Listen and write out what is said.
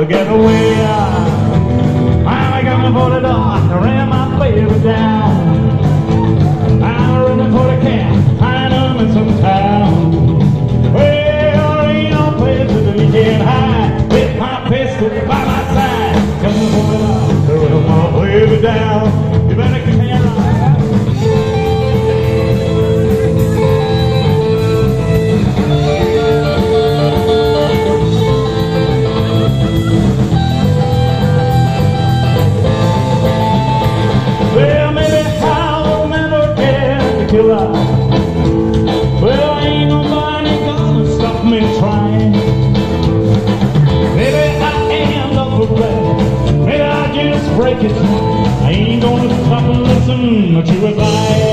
Get away, I'm coming for the door. I ran my baby down. I'm running for the cat, find him in some town. Well, there ain't no place that we can hide. With my pistol by my side, coming for the door, I ran my baby down. You better keep me around. Well, ain't nobody gonna stop me trying. Maybe I am up for breath. Maybe I just break it. I ain't gonna stop and listen to you advise.